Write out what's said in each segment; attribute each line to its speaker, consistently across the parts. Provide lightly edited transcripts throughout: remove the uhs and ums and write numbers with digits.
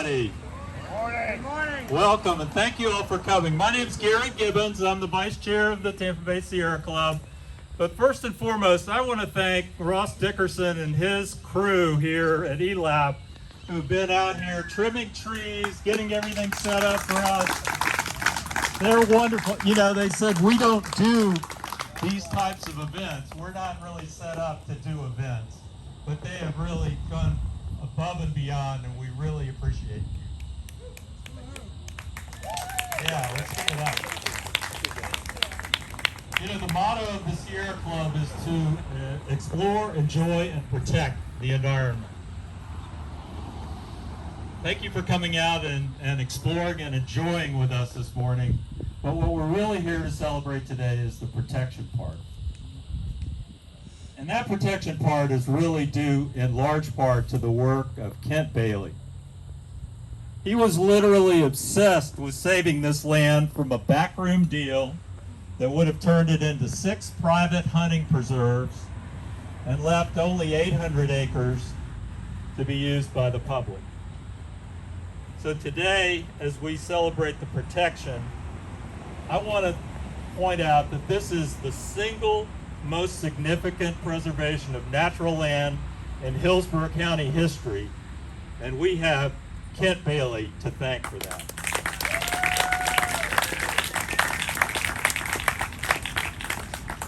Speaker 1: Good
Speaker 2: Morning.
Speaker 1: morning. Welcome and thank you all for coming. My name is Gary Gibbons. I'm the Vice Chair of the Tampa Bay Sierra Club. But first and foremost, I want to thank Ross Dickerson and his crew here at ELAPP who've been out here trimming trees, getting everything set up for us. They're wonderful. You know, they said we don't do these types of events. We're not really set up to do events. But they have really gone above and beyond, and we really appreciate you. Yeah, let's give it up. You know, the motto of the Sierra Club is to explore, enjoy, and protect the environment. Thank you for coming out and exploring and enjoying with us this morning. But what we're really here to celebrate today is the protection part. And that protection part is really due in large part to the work of Kent Bailey. He was literally obsessed with saving this land from a backroom deal that would have turned it into 6 private hunting preserves and left only 800 acres to be used by the public. So today, as we celebrate the protection, I want to point out that this is the single most significant preservation of natural land in Hillsborough County history, and we have Kent Bailey to thank for that.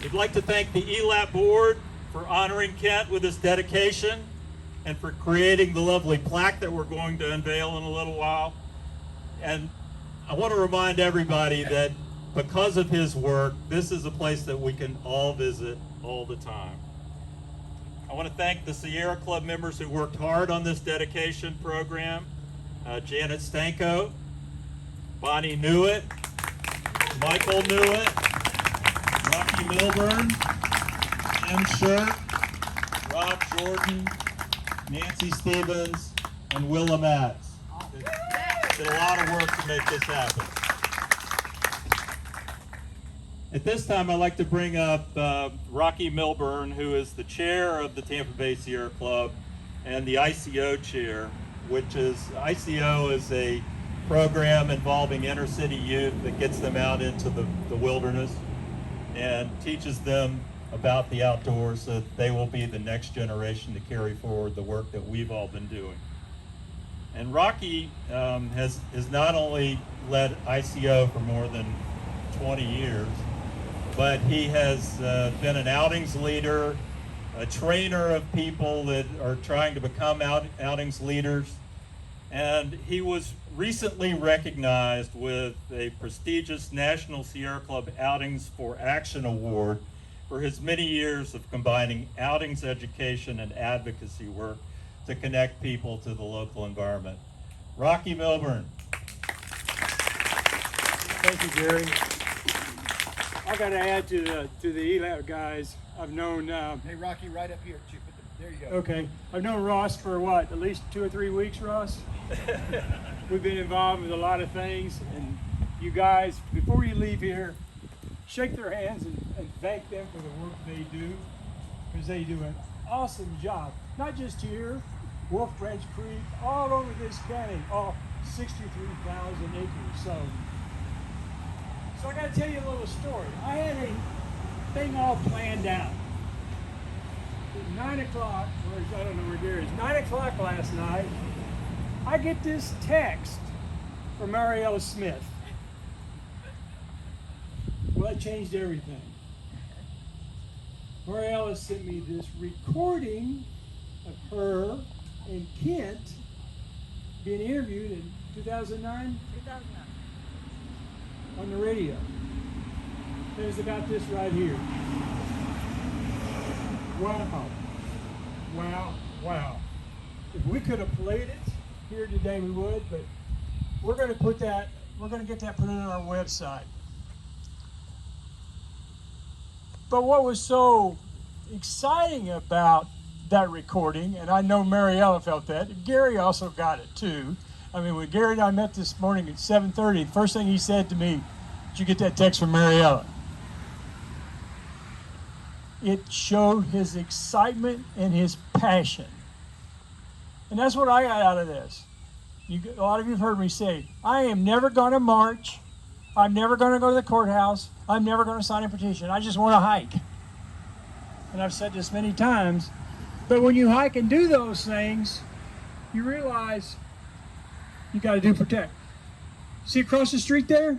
Speaker 1: We'd like to thank the ELAPP board for honoring Kent with his dedication and for creating the lovely plaque that we're going to unveil in a little while. And I want to remind everybody that because of his work, this is a place that we can all visit all the time. I want to thank the Sierra Club members who worked hard on this dedication program. Janet Stanko, Bonnie Newitt, Michael Newitt, Rocky Milburn, Jim Shirk, Rob Jordan, Nancy Stevens, and Willa Matz. Did a lot of work to make this happen. At this time, I'd like to bring up Rocky Milburn, who is the chair of the Tampa Bay Sierra Club and the ICO chair, which is, ICO is a program involving inner city youth that gets them out into the wilderness and teaches them about the outdoors so that they will be the next generation to carry forward the work that we've all been doing. And Rocky has not only led ICO for more than 20 years, but he has been an outings leader, a trainer of people that are trying to become outings leaders. And he was recently recognized with a prestigious National Sierra Club Outings for Action Award for his many years of combining outings education and advocacy work to connect people to the local environment. Rocky Milburn.
Speaker 2: Thank you, Gary. I got to add to the ELAPP guys. I've known.
Speaker 3: Hey, Rocky, right up here. There you go.
Speaker 2: Okay, I've known Ross for what, at least 2 or 3 weeks, Ross. We've been involved with a lot of things, and you guys, before you leave here, shake their hands and thank them for the work they do, because they do an awesome job. Not just here, Wolf Branch Creek, all over this county, all 63,000 acres. So I got to tell you a little story. I had a thing all planned out. At 9 o'clock, I don't know where Gary is, 9 o'clock last night, I get this text from Mariella Smith. Well, that changed everything. Mariella sent me this recording of her and Kent being interviewed in 2009?
Speaker 4: 2009.
Speaker 2: On the radio. It was about this right here. Wow. Wow. Wow. If we could have played it here today, we would, but we're going to get that put on our website. But what was so exciting about that recording, and I know Mariella felt that, Gary also got it too. I mean, when Gary and I met this morning at 7:30, the first thing he said to me, "Did you get that text from Mariella?" It showed his excitement and his passion. And that's what I got out of this. a lot of you have heard me say, I am never going to march. I'm never going to go to the courthouse. I'm never going to sign a petition. I just want to hike. And I've said this many times. But when you hike and do those things, you realize you got to do protect. See across the street there?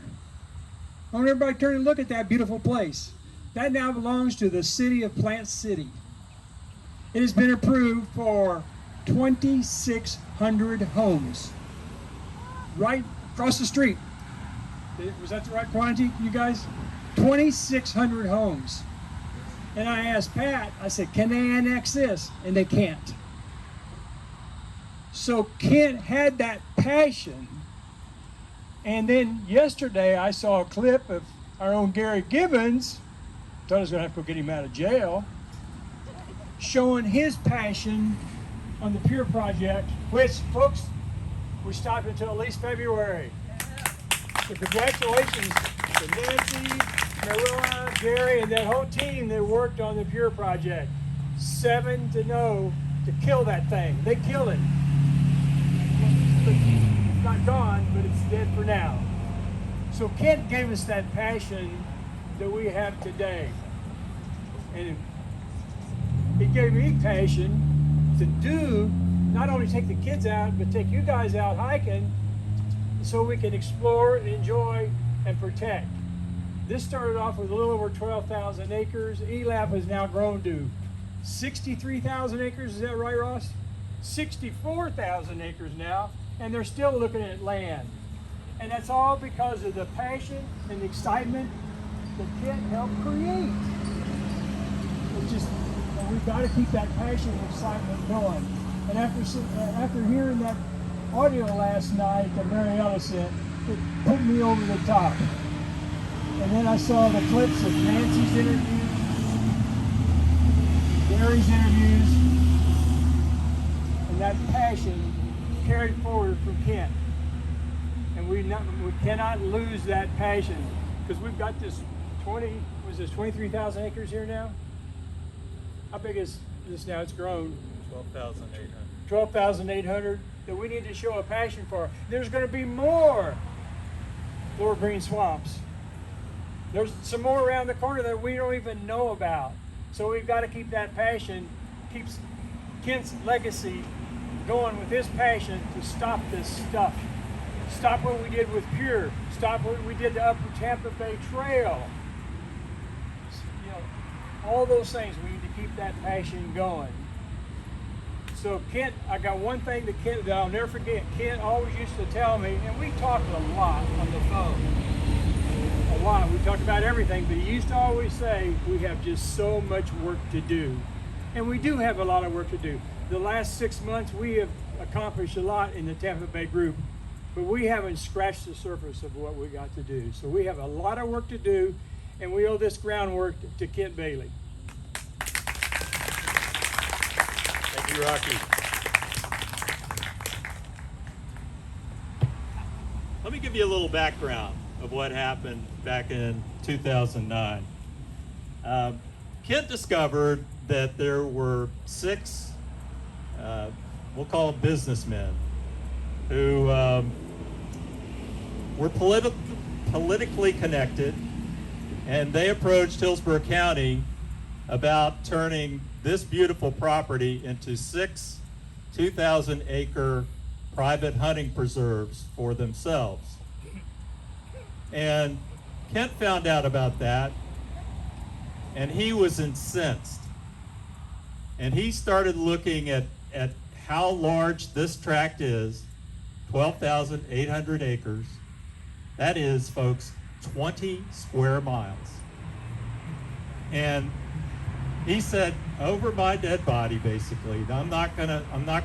Speaker 2: I want everybody to turn and look at that beautiful place. That now belongs to the city of Plant City. It has been approved for 2,600 homes. Right across the street. Was that the right quantity, you guys? 2,600 homes. And I asked Pat, I said, can they annex this? And they can't. So Kent had that passion. And then yesterday I saw a clip of our own Gary Gibbons, thought I was going to have to go get him out of jail, showing his passion on the Pure Project, which, folks, we stopped until at least February. So congratulations to Nancy, Marilla, Gary, and that whole team that worked on the Pure Project. 7-0 to kill that thing. They killed it. It's not gone, but it's dead for now. So Kent gave us that passion that we have today. And he gave me passion to do, not only take the kids out, but take you guys out hiking so we can explore and enjoy and protect. This started off with a little over 12,000 acres. ELAPP has now grown to 63,000 acres. Is that right, Ross? 64,000 acres now, and they're still looking at land. And that's all because of the passion and the excitement that Kent helped create. It's just, we've got to keep that passion and excitement going. And after hearing that audio last night that Mariella sent, it put me over the top. And then I saw the clips of Nancy's interviews, Gary's interviews, and that passion carried forward from Kent. And we cannot lose that passion because we've got this 23,000 acres here now? How big is this now? It's grown.
Speaker 1: 12,800.
Speaker 2: 12,800 that we need to show a passion for. There's going to be more Floor Green Swamps. There's some more around the corner that we don't even know about. So we've got to keep that passion, keeps Kent's legacy going with his passion to stop this stuff. Stop what we did with Pure. Stop what we did to Upper Tampa Bay Trail. You know, all those things, we need to keep that passion going. So Kent, I got one thing that I'll never forget. Kent always used to tell me, and we talked a lot on the phone. A lot. We talked about everything, but he used to always say, we have just so much work to do. And we do have a lot of work to do. The last 6 months, we have accomplished a lot in the Tampa Bay group, but we haven't scratched the surface of what we got to do. So we have a lot of work to do, and we owe this groundwork to Kent Bailey.
Speaker 1: Thank you, Rocky. Let me give you a little background of what happened back in 2009. Kent discovered that there were 6, we'll call them businessmen, who were politically connected, and they approached Hillsborough County about turning this beautiful property into 6 2,000-acre private hunting preserves for themselves. And Kent found out about that, and he was incensed. And he started looking at how large this tract is, 12,800 acres. That is, folks, 20 square miles. And he said, over my dead body, basically, I'm not gonna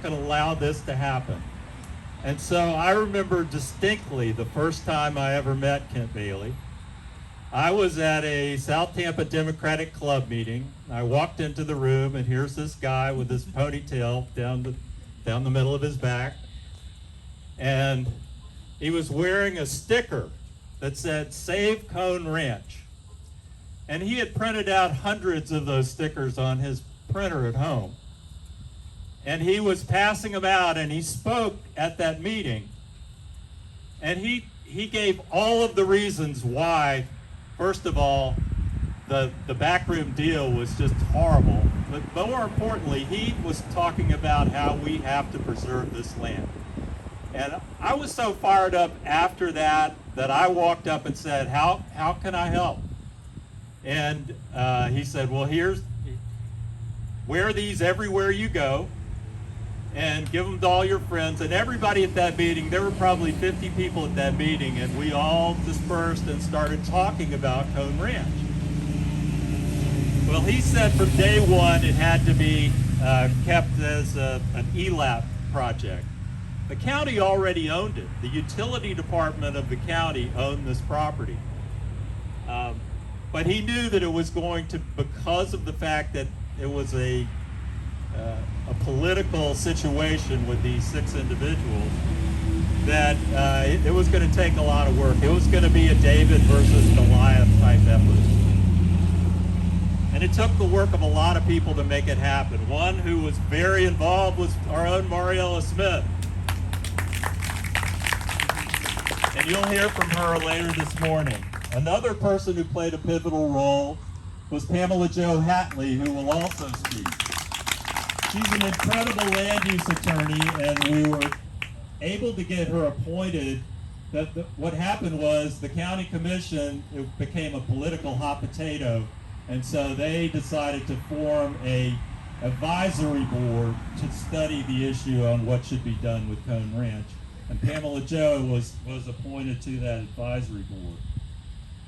Speaker 1: allow this to happen. And so I remember distinctly the first time I ever met Kent Bailey. I was at a South Tampa Democratic Club meeting. I walked into the room, and here's this guy with his ponytail down the middle of his back. And he was wearing a sticker that said, "Save Cone Ranch." And he had printed out hundreds of those stickers on his printer at home. And he was passing them out, and he spoke at that meeting And he gave all of the reasons why. First of all, the backroom deal was just horrible. But more importantly, he was talking about how we have to preserve this land. And I was so fired up after that I walked up and said, how can I help? And he said, well, wear these everywhere you go and give them to all your friends. And everybody at that meeting, there were probably 50 people at that meeting, and we all dispersed and started talking about Cone Ranch. Well, he said from day one it had to be kept as an ELAPP project. The county already owned it. The utility department of the county owned this property. But he knew that it was going to, because of the fact that it was a political situation with these 6 individuals, that it was going to take a lot of work. It was going to be a David versus Goliath type effort. And it took the work of a lot of people to make it happen. One who was very involved was our own Mariella Smith. And you'll hear from her later this morning. Another person who played a pivotal role was Pamela Jo Hatley, who will also speak. She's an incredible land use attorney, and we were able to get her appointed. What happened was the county commission, it became a political hot potato, and so they decided to form a advisory board to study the issue on what should be done with Cone Ranch. And Pamela Jo was appointed to that advisory board.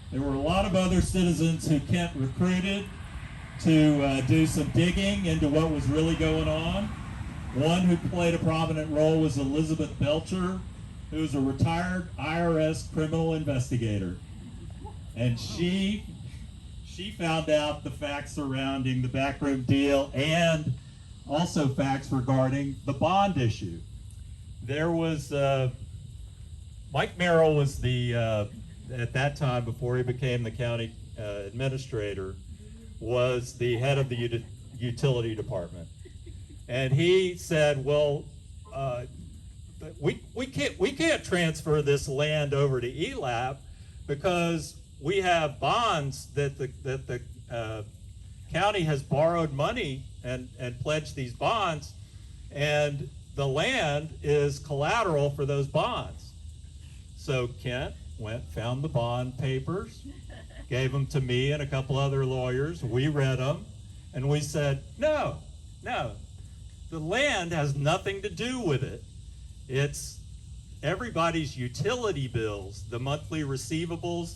Speaker 1: There were a lot of other citizens who Kent recruited to do some digging into what was really going on. One who played a prominent role was Elizabeth Belcher, who was a retired IRS criminal investigator. And she found out the facts surrounding the backroom deal and also facts regarding the bond issue. There was, Mike Merrill was at that time, before he became the county administrator, was the head of the utility department. And he said, well, we can't transfer this land over to ELAPP because we have bonds that the county has borrowed money and pledged these bonds, and the land is collateral for those bonds. So Kent found the bond papers, gave them to me and a couple other lawyers. We read them, and we said, no, the land has nothing to do with it. It's everybody's utility bills, the monthly receivables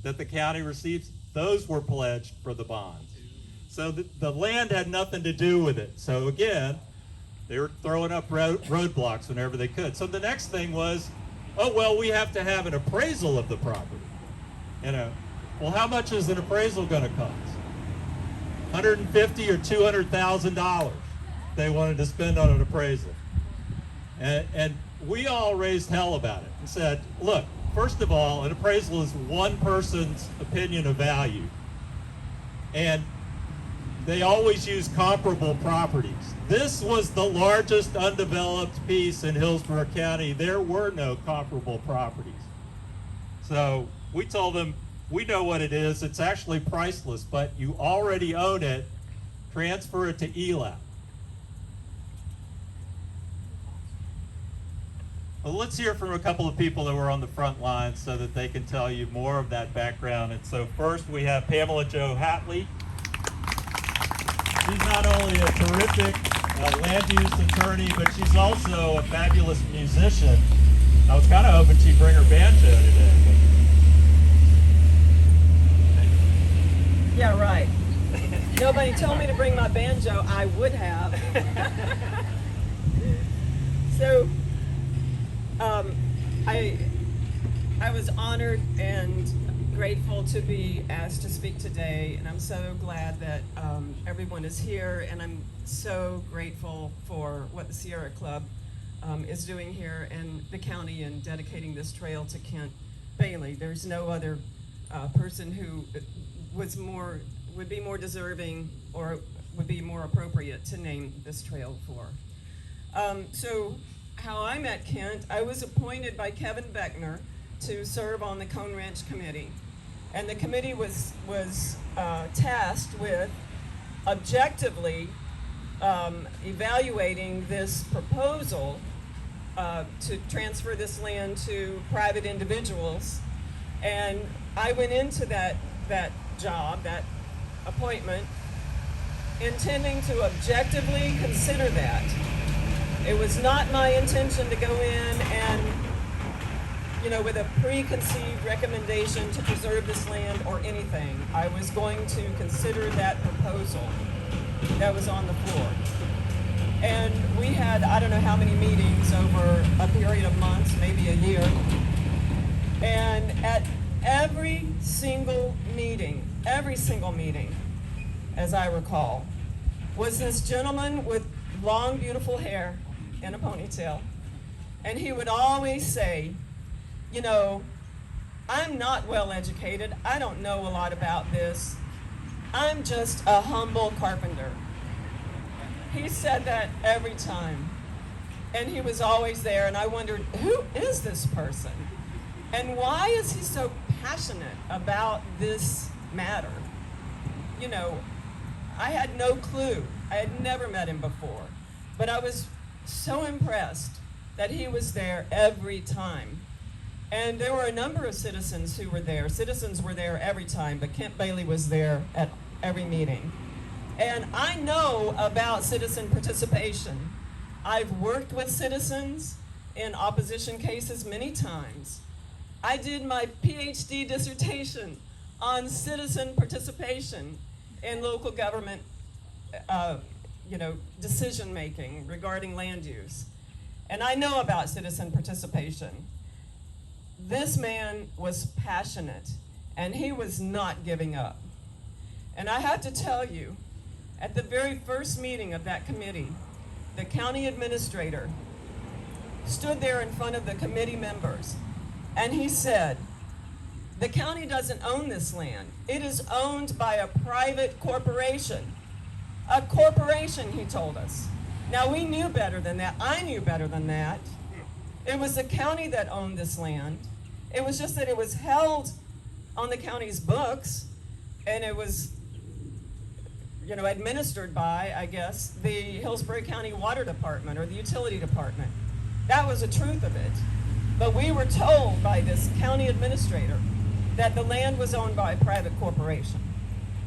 Speaker 1: that the county receives, those were pledged for the bonds. So the land had nothing to do with it. So again, they were throwing up roadblocks whenever they could. So the next thing was, oh, well, we have to have an appraisal of the property. Well, how much is an appraisal going to cost? $150,000 or $200,000 they wanted to spend on an appraisal. And we all raised hell about it and said, look, first of all, an appraisal is one person's opinion of value. And they always use comparable properties. This was the largest undeveloped piece in Hillsborough County. There were no comparable properties. So we told them, we know what it is. It's actually priceless, but you already own it. Transfer it to ELAPP. Well, let's hear from a couple of people that were on the front lines so that they can tell you more of that background. And so first we have Pamela Jo Hatley. She's not only a terrific land use attorney, but she's also a fabulous musician. I was kind of hoping she'd bring her banjo today.
Speaker 4: Yeah, right. Nobody told me to bring my banjo. I would have. So, I was honored and grateful to be asked to speak today, and I'm so glad that everyone is here, and I'm so grateful for what the Sierra Club is doing here in the county and dedicating this trail to Kent Bailey. There's no other person who would be more deserving or would be more appropriate to name this trail for. So how I met Kent, I was appointed by Kevin Beckner to serve on the Cone Ranch Committee. And the committee was tasked with objectively evaluating this proposal to transfer this land to private individuals. And I went into that job, that appointment, intending to objectively consider that. It was not my intention to go in and, with a preconceived recommendation to preserve this land or anything. I was going to consider that proposal that was on the floor. And we had, I don't know how many meetings over a period of months, maybe a year. And at every single meeting, as I recall, was this gentleman with long, beautiful hair and a ponytail. And he would always say, I'm not well educated. I don't know a lot about this. I'm just a humble carpenter. He said that every time. And he was always there, and I wondered, who is this person? And why is he so passionate about this matter? I had no clue. I had never met him before. But I was so impressed that he was there every time. And there were a number of citizens who were there. Citizens were there every time, but Kent Bailey was there at every meeting. And I know about citizen participation. I've worked with citizens in opposition cases many times. I did my PhD dissertation on citizen participation in local government, decision making regarding land use. And I know about citizen participation. This man was passionate, and he was not giving up. And I have to tell you, at the very first meeting of that committee, the county administrator stood there in front of the committee members, and he said, the county doesn't own this land. It is owned by a private corporation. A corporation, he told us. Now, we knew better than that. I knew better than that. It was the county that owned this land. It was just that it was held on the county's books, and it was, administered by, I guess, the Hillsborough County Water Department or the Utility Department. That was the truth of it. But we were told by this county administrator that the land was owned by a private corporation.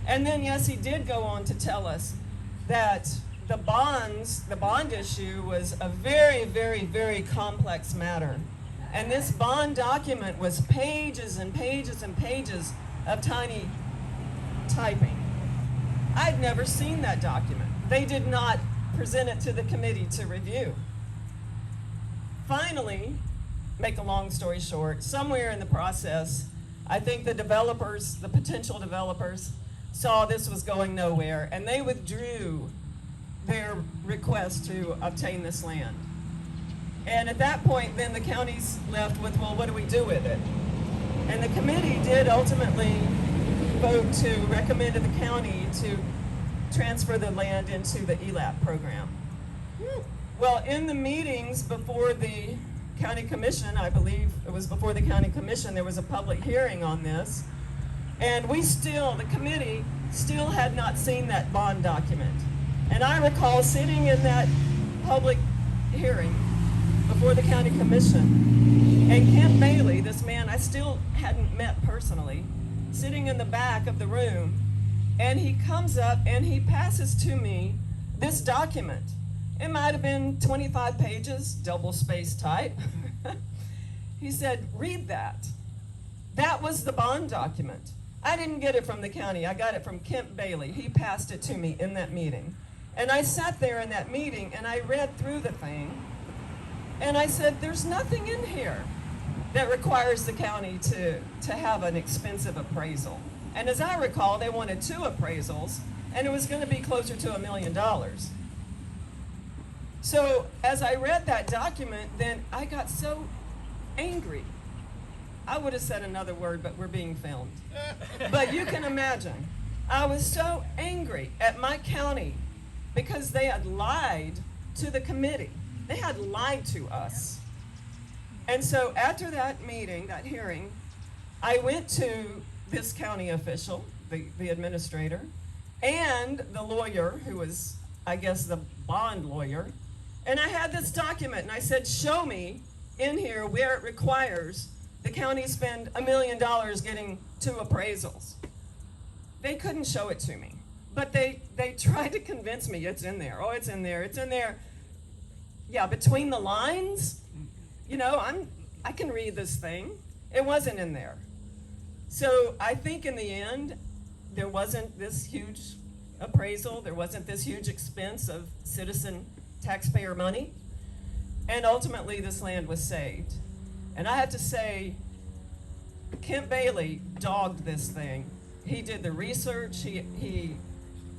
Speaker 4: And then, yes, he did go on to tell us that the bond issue was a very, very, very complex matter. And this bond document was pages and pages and pages of tiny typing. I'd never seen that document. They did not present it to the committee to review. Finally, make a long story short, somewhere in the process, I think the potential developers, saw this was going nowhere, and they withdrew their request to obtain this land. And at that point, then the county's left with, well, what do we do with it? And the committee did ultimately vote to recommend to the county to transfer the land into the ELAPP program. Well, in the meetings before the county commission, I believe it was before the county commission, there was a public hearing on this. And the committee still had not seen that bond document. And I recall sitting in that public hearing before the county commission, and Kent Bailey, this man I still hadn't met personally, sitting in the back of the room, and he comes up and he passes to me this document. It might have been 25 pages, double-spaced type. He said, read that. That was the bond document. I didn't get it from the county. I got it from Kent Bailey. He passed it to me in that meeting. And I sat there in that meeting, and I read through the thing, and I said, there's nothing in here that requires the county to have an expensive appraisal. And as I recall, they wanted 2 appraisals, and it was going to be closer to $1 million. So as I read that document, then I got so angry. I would have said another word, but we're being filmed. But you can imagine, I was so angry at my county because they had lied to the committee. They had lied to us. And so after that meeting, that hearing, I went to this county official, the administrator, and the lawyer, who was, I guess, the bond lawyer, and I had this document, and I said, show me in here where it requires the county spend $1 million getting 2 appraisals. They couldn't show it to me, but they tried to convince me it's in there. Oh, it's in there, it's in there. Yeah, between the lines, you know, I can read this thing. It wasn't in there. So I think in the end, there wasn't this huge appraisal, there wasn't this huge expense of citizen taxpayer money, and ultimately this land was saved. And I have to say, Kent Bailey dogged this thing. He did the research, he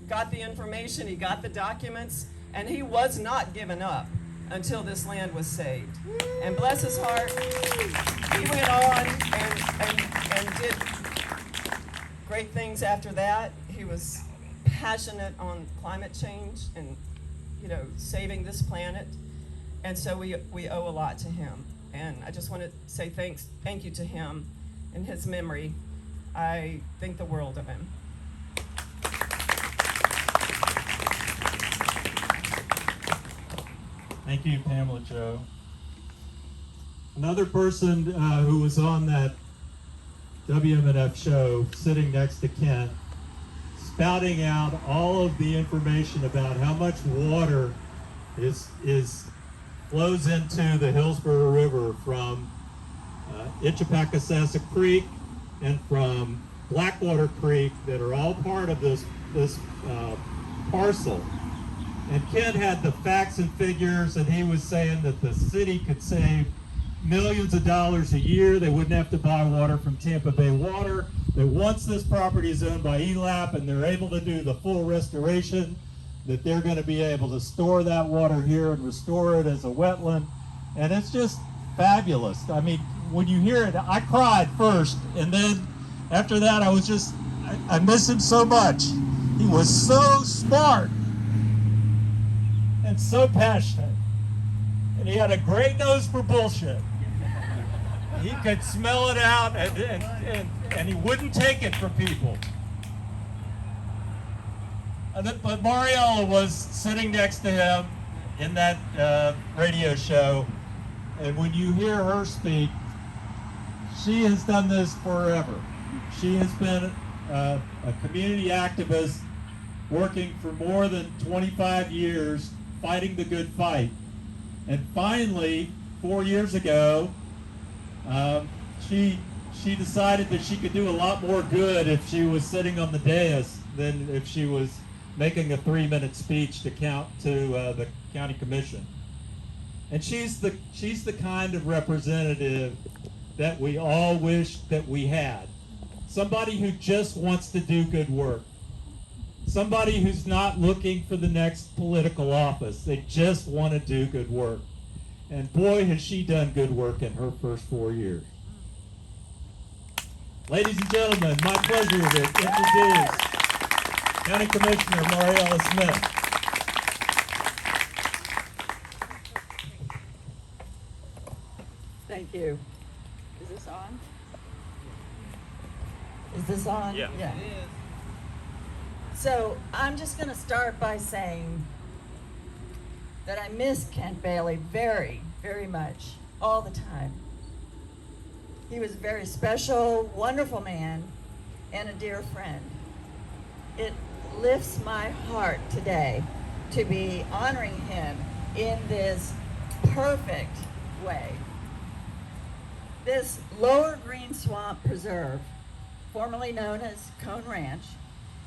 Speaker 4: got the information, he got the documents, and he was not given up until this land was saved. And bless his heart, he went on and did great things after that. He was passionate on climate change and, you know, saving this planet. And so we owe a lot to him. And I just want to say thank you to him. In his memory, I think the world of him.
Speaker 1: Thank you, Pamela Jo. Another person who was on that WMNF show, sitting next to Kent, spouting out all of the information about how much water flows into the Hillsborough River from Itchipakasassa Creek and from Blackwater Creek, that are all part of this parcel. And Kent had the facts and figures, and he was saying that the city could save millions of dollars a year. They wouldn't have to buy water from Tampa Bay Water. That once this property is owned by ELAPP and they're able to do the full restoration, that they're going to be able to store that water here and restore it as a wetland. And it's just fabulous. I mean, when you hear it, I cried first, and then after that I miss him so much. He was so smart and so passionate, and he had a great nose for bullshit. He could smell it out, and he wouldn't take it from people. But Mariella was sitting next to him in that radio show, and when you hear her speak, she has done this forever. She has been a community activist working for more than 25 years, fighting the good fight. And finally, 4 years ago, she decided that she could do a lot more good if she was sitting on the dais than if she was making a 3-minute speech to the county commission. And she's the kind of representative that we all wish that we had. Somebody who just wants to do good work. Somebody who's not looking for the next political office. They just want to do good work. And boy, has she done good work in her first 4 years. Ladies and gentlemen, my pleasure to introduce County Commissioner Mariella Smith.
Speaker 5: Thank you. Is this on? Is this on?
Speaker 1: Yeah.
Speaker 5: It is. So I'm just going to start by saying that I miss Kent Bailey very, very much, all the time. He was a very special, wonderful man, and a dear friend. It lifts my heart today to be honoring him in this perfect way. This Lower Green Swamp Preserve, formerly known as Cone Ranch,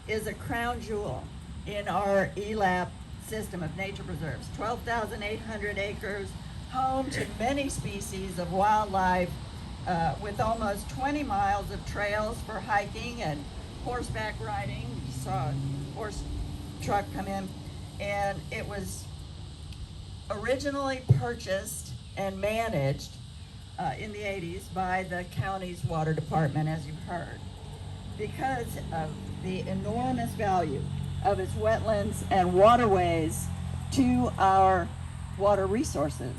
Speaker 5: is a crown jewel in our ELAPP system of nature preserves. 12,800 acres, home to many species of wildlife, with almost 20 miles of trails for hiking and horseback riding. You saw a horse truck come in, and it was originally purchased and managed in the 80s by the county's water department, as you've heard, because of the enormous value of its wetlands and waterways to our water resources.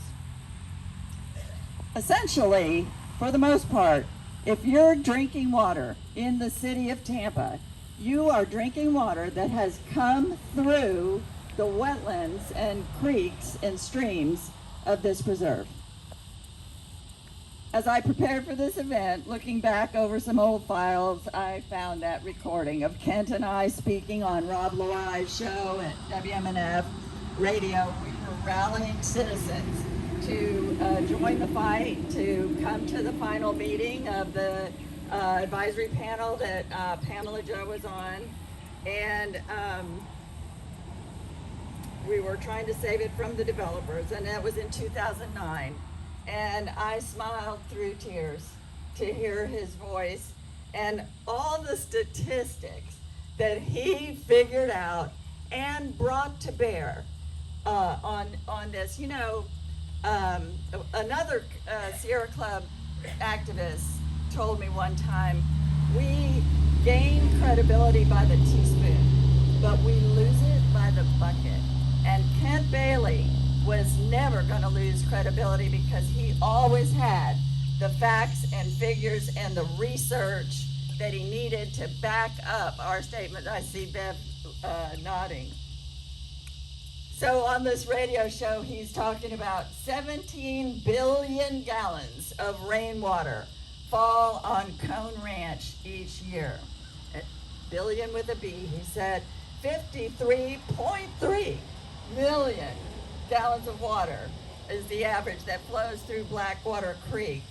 Speaker 5: Essentially, for the most part, if you're drinking water in the city of Tampa, you are drinking water that has come through the wetlands and creeks and streams of this preserve. As I prepared for this event, looking back over some old files, I found that recording of Kent and I speaking on Rob Loai's show at WMNF radio. We were rallying citizens to join the fight, to come to the final meeting of the advisory panel that Pamela Joe was on. And we were trying to save it from the developers, and that was in 2009. And I smiled through tears to hear his voice and all the statistics that he figured out and brought to bear on this. You know, another Sierra Club activist told me one time, we gain credibility by the teaspoon, but we lose it by the bucket. And Kent Bailey was never going to lose credibility because he always had the facts and figures and the research that he needed to back up our statement. I see Bev nodding. So on this radio show, he's talking about 17 billion gallons of rainwater fall on Cone Ranch each year. A billion with a B. He said 53.3 million gallons of water is the average that flows through Blackwater Creek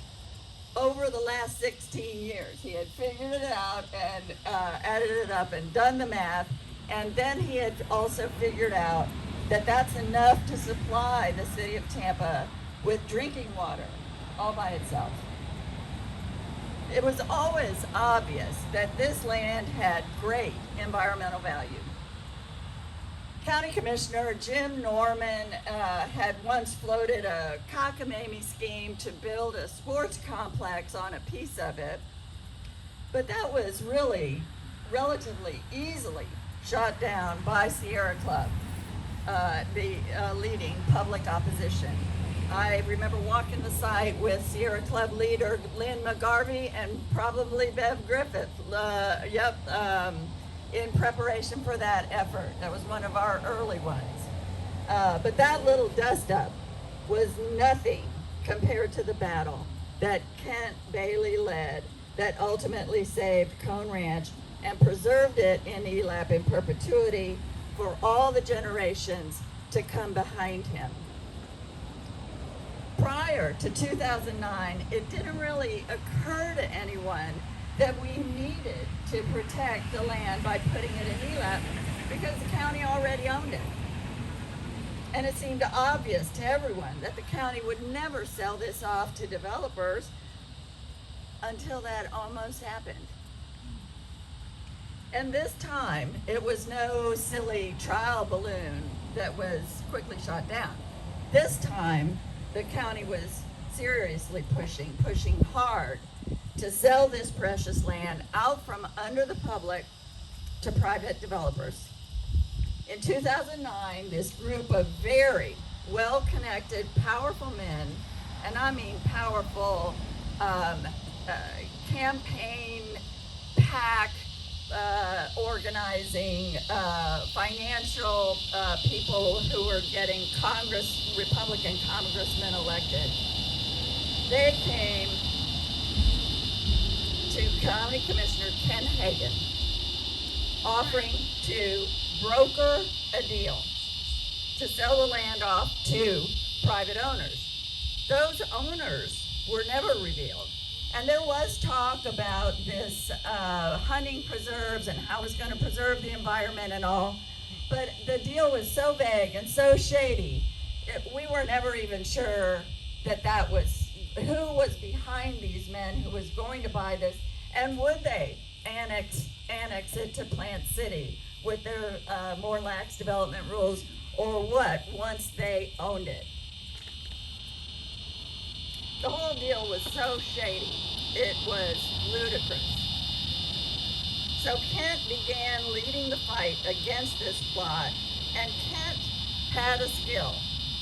Speaker 5: over the last 16 years. He had figured it out and added it up and done the math, and then he had also figured out that that's enough to supply the city of Tampa with drinking water all by itself. It was always obvious that this land had great environmental value. County Commissioner Jim Norman had once floated a cockamamie scheme to build a sports complex on a piece of it, but that was really relatively easily shot down by Sierra Club, the leading public opposition. I remember walking the site with Sierra Club leader Lynn McGarvey and probably Bev Griffith. In preparation for that effort. That was one of our early ones. But that little dust-up was nothing compared to the battle that Kent Bailey led that ultimately saved Cone Ranch and preserved it in ELAPP in perpetuity for all the generations to come behind him. Prior to 2009, it didn't really occur to anyone that we needed to protect the land by putting it in ELAPP because the county already owned it. And it seemed obvious to everyone that the county would never sell this off to developers until that almost happened. And this time, it was no silly trial balloon that was quickly shot down. This time, the county was seriously pushing hard to sell this precious land out from under the public to private developers. In 2009, this group of very well-connected, powerful men, and I mean powerful campaign, PAC, organizing, financial people who were getting Republican congressmen elected, they came to County Commissioner Ken Hagan, offering to broker a deal to sell the land off to private owners. Those owners were never revealed. And there was talk about this hunting preserves and how it's going to preserve the environment and all, but the deal was so vague and so shady, we were never even sure that was who was behind these men who was going to buy this, and would they annex it to Plant City with their more lax development rules, or what, once they owned it. The whole deal was so shady, it was ludicrous. So Kent began leading the fight against this plot, and Kent had a skill.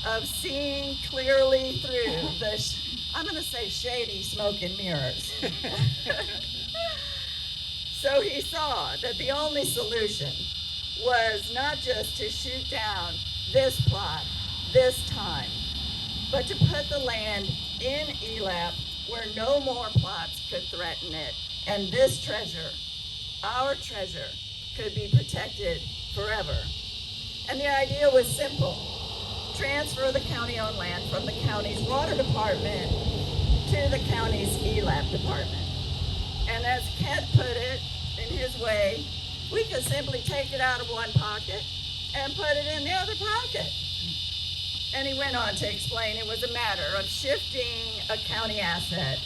Speaker 5: of seeing clearly through the, I'm going to say shady smoke and mirrors. So he saw that the only solution was not just to shoot down this plot, this time, but to put the land in ELAPP where no more plots could threaten it, and this treasure, our treasure, could be protected forever. And the idea was simple. Transfer the county-owned land from the county's water department to the county's ELAPP department. And as Kent put it in his way, we could simply take it out of one pocket and put it in the other pocket. And he went on to explain it was a matter of shifting a county asset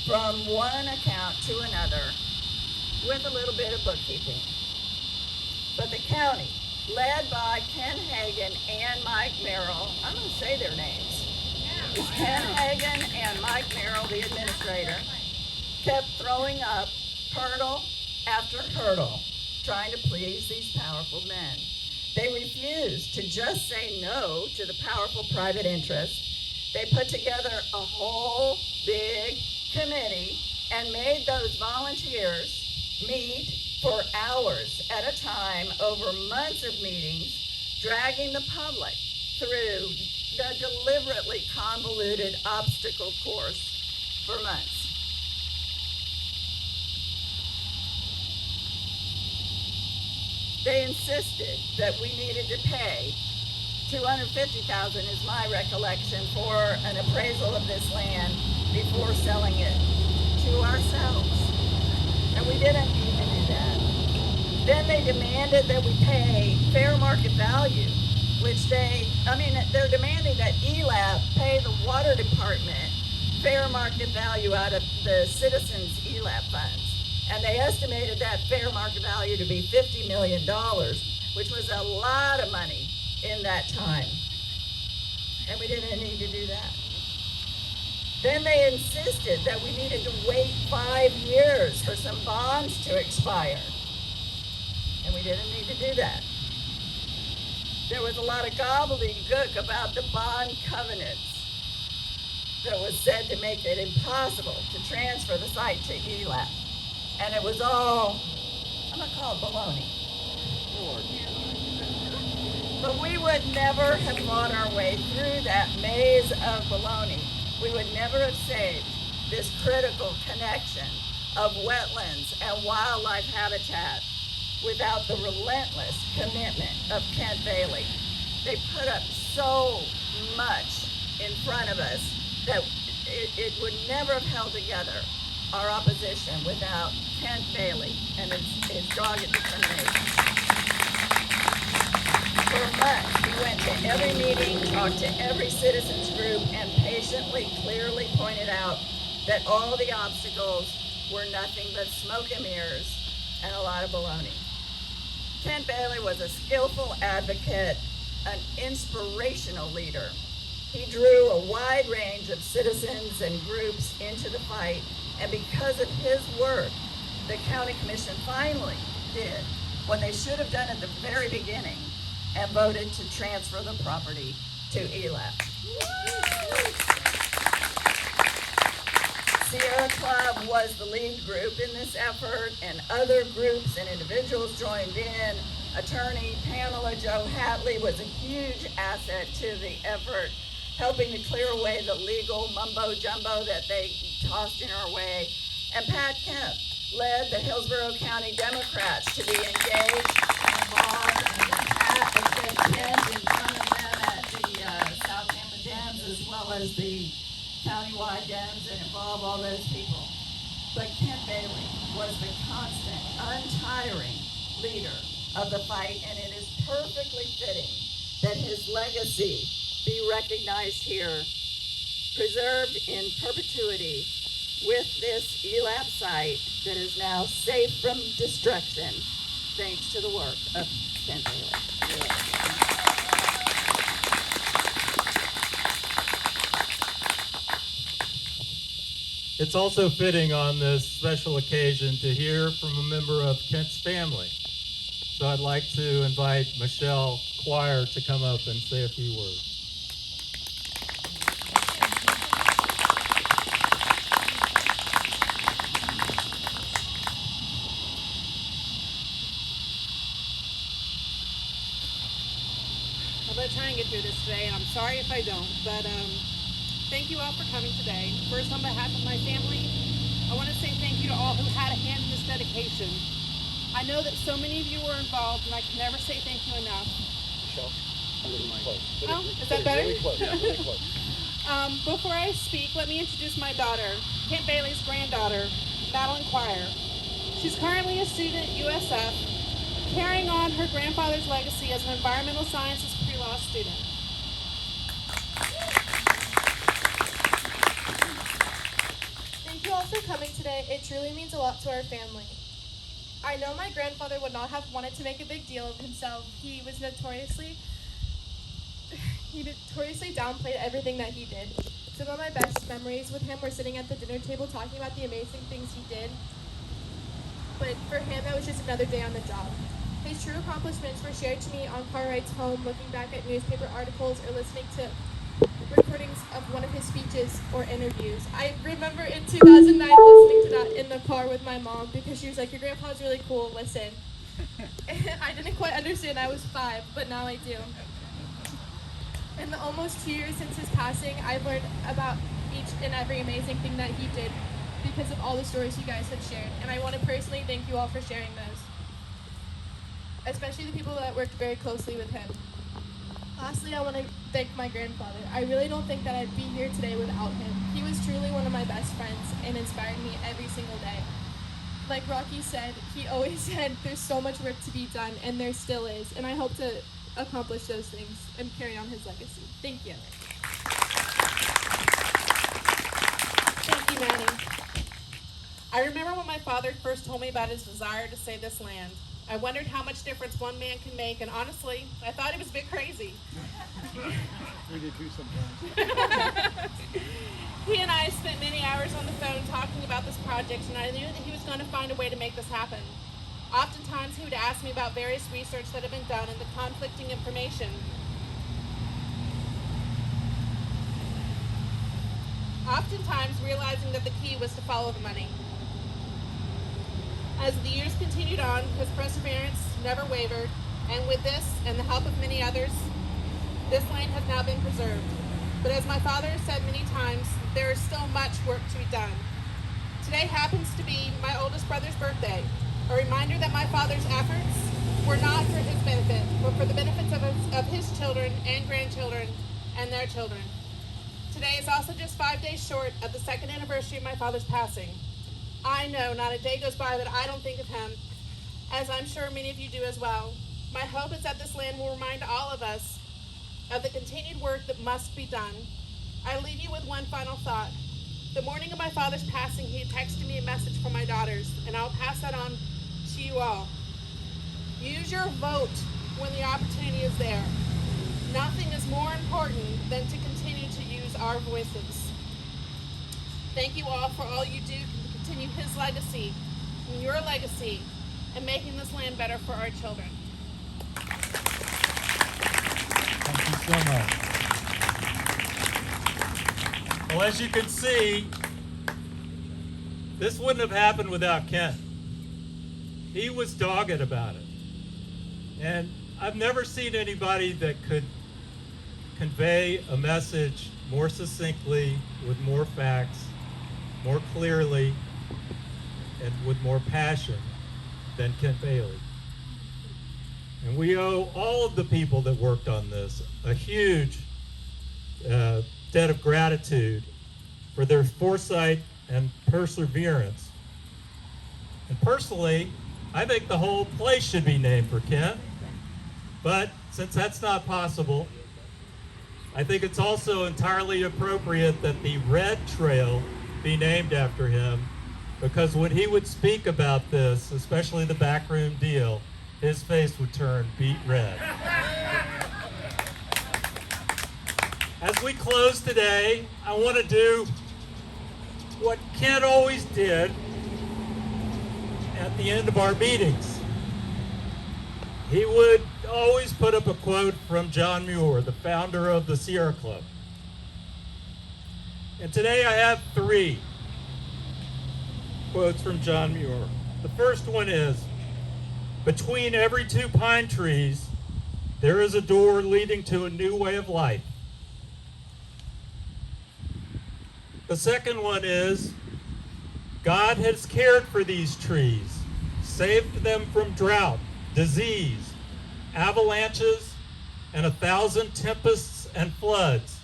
Speaker 5: from one account to another with a little bit of bookkeeping. But the county, led by Ken Hagan and Mike Merrill, I'm going to say their names. Ken Hagan and Mike Merrill, the administrator, kept throwing up hurdle after hurdle, trying to please these powerful men. They refused to just say no to the powerful private interests. They put together a whole big committee and made those volunteers meet for hours at a time over months of meetings, dragging the public through the deliberately convoluted obstacle course for months. They insisted that we needed to pay $250,000 is my recollection for an appraisal of this land before selling it to ourselves. And we didn't even do that. Then they demanded that we pay fair market value, which they're demanding that ELAPP pay the water department fair market value out of the citizens' ELAPP funds. And they estimated that fair market value to be $50 million, which was a lot of money in that time. And we didn't need to do that. Then they insisted that we needed to wait 5 years for some bonds to expire. And we didn't need to do that. There was a lot of gobbledygook about the bond covenants that was said to make it impossible to transfer the site to ELAPP. And it was all, I'm going to call it baloney. But we would never have fought our way through that maze of baloney. We would never have saved this critical connection of wetlands and wildlife habitat without the relentless commitment of Kent Bailey. They put up so much in front of us that it would never have held together our opposition without Kent Bailey and his dogged determination. For months, he went to every meeting, talked to every citizens group, and patiently, clearly pointed out that all the obstacles were nothing but smoke and mirrors and a lot of baloney. Kent Bailey was a skillful advocate, an inspirational leader. He drew a wide range of citizens and groups into the fight, and because of his work, the county commission finally did what they should have done at the very beginning and voted to transfer the property to ELAPP. Sierra Club was the lead group in this effort, and other groups and individuals joined in. Attorney Pamela Jo Hatley was a huge asset to the effort, helping to clear away the legal mumbo-jumbo that they tossed in our way. And Pat Kemp led the Hillsborough County Democrats to be engaged and involved. And Pat has been pinned in front of them at the South Tampa Dams, as well as the countywide dams, and involve all those people. But Kent Bailey was the constant, untiring leader of the fight, and it is perfectly fitting that his legacy be recognized here, preserved in perpetuity with this ELAPP site that is now safe from destruction, thanks to the work of Kent Bailey.
Speaker 1: It's also fitting on this special occasion to hear from a member of Kent's family. So I'd like to invite Michelle Quire to come up and say a few words.
Speaker 6: to try and get through this today, and I'm sorry if I don't, but thank you all for coming today. First, on behalf of my family, I want to say thank you to all who had a hand in this dedication. I know that so many of you were involved, and I can never say thank you enough.
Speaker 3: Michelle, a little close.
Speaker 6: Oh, is that better?
Speaker 3: Really close. Yeah, really close.
Speaker 6: Before I speak, let me introduce my daughter, Kent Bailey's granddaughter, Madeline Quire. She's currently a student at USF, carrying on her grandfather's legacy as an environmental sciences pre-law student.
Speaker 7: Thank you all for coming today. It truly means a lot to our family. I know my grandfather would not have wanted to make a big deal of himself. He notoriously downplayed everything that he did. Some of my best memories with him were sitting at the dinner table talking about the amazing things he did. But for him, that was just another day on the job. His true accomplishments were shared to me on car rides home, looking back at newspaper articles, or listening to recordings of one of his speeches or interviews. I remember in 2009 listening to that in the car with my mom because she was like, "Your grandpa's really cool, listen." I didn't quite understand, I was 5, but now I do. In the almost 2 years since his passing, I've learned about each and every amazing thing that he did because of all the stories you guys have shared. And I want to personally thank you all for sharing those, especially the people that worked very closely with him. Lastly, I want to thank my grandfather. I really don't think that I'd be here today without him. He was truly one of my best friends and inspired me every single day. Like Rocky said, he always said there's so much work to be done, and there still is, and I hope to accomplish those things and carry on his legacy. Thank you.
Speaker 6: Thank you, Maddie. I remember when my father first told me about his desire to save this land. I wondered how much difference one man can make, and honestly, I thought he was a bit crazy.
Speaker 2: We did too sometimes.
Speaker 6: He and I spent many hours on the phone talking about this project, and I knew that he was going to find a way to make this happen. Oftentimes, he would ask me about various research that had been done and the conflicting information. Oftentimes, realizing that the key was to follow the money. As the years continued on, his perseverance never wavered, and with this and the help of many others, this land has now been preserved. But as my father has said many times, there is still much work to be done. Today happens to be my oldest brother's birthday, a reminder that my father's efforts were not for his benefit, but for the benefits of his children and grandchildren and their children. Today is also just 5 days short of the 2nd anniversary of my father's passing. I know not a day goes by that I don't think of him, as I'm sure many of you do as well. My hope is that this land will remind all of us of the continued work that must be done. I leave you with one final thought. The morning of my father's passing, he had texted me a message from my daughters, and I'll pass that on to you all. Use your vote when the opportunity is there. Nothing is more important than to continue to use our voices. Thank you all for all you do to continue his legacy and your legacy in making this land better for our children.
Speaker 1: Thank you so much. Well, as you can see, this wouldn't have happened without Kent. He was dogged about it. And I've never seen anybody that could convey a message more succinctly, with more facts, more clearly, and with more passion than Kent Bailey. And we owe all of the people that worked on this a huge debt of gratitude for their foresight and perseverance. And personally, I think the whole place should be named for Kent. But since that's not possible, I think it's also entirely appropriate that the Red Trail be named after him, because when he would speak about this, especially the backroom deal, his face would turn beet red. As we close today, I want to do what Kent always did at the end of our meetings. He would always put up a quote from John Muir, the founder of the Sierra Club. And today I have 3 quotes from John Muir. The first one is, "Between every 2 pine trees, there is a door leading to a new way of life. The second one is God has cared for these trees, saved them from drought, disease, avalanches, and 1,000 tempests and floods,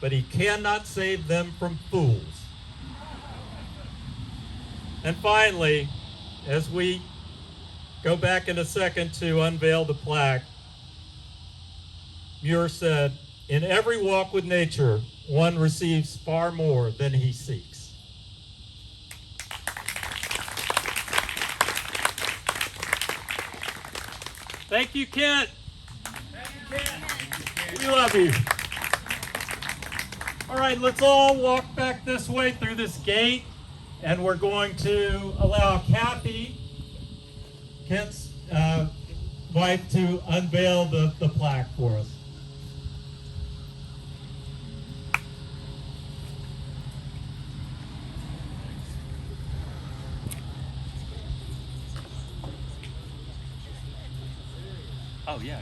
Speaker 1: but he cannot save them from fools. And finally, as we go back in a second to unveil the plaque, Muir said, "In every walk with nature, one receives far more than he seeks." Thank you, Kent. We love you. All right, let's all walk back this way through this gate, and we're going to allow Kathy, Kent's wife, to unveil the plaque for us.
Speaker 8: Oh, yeah.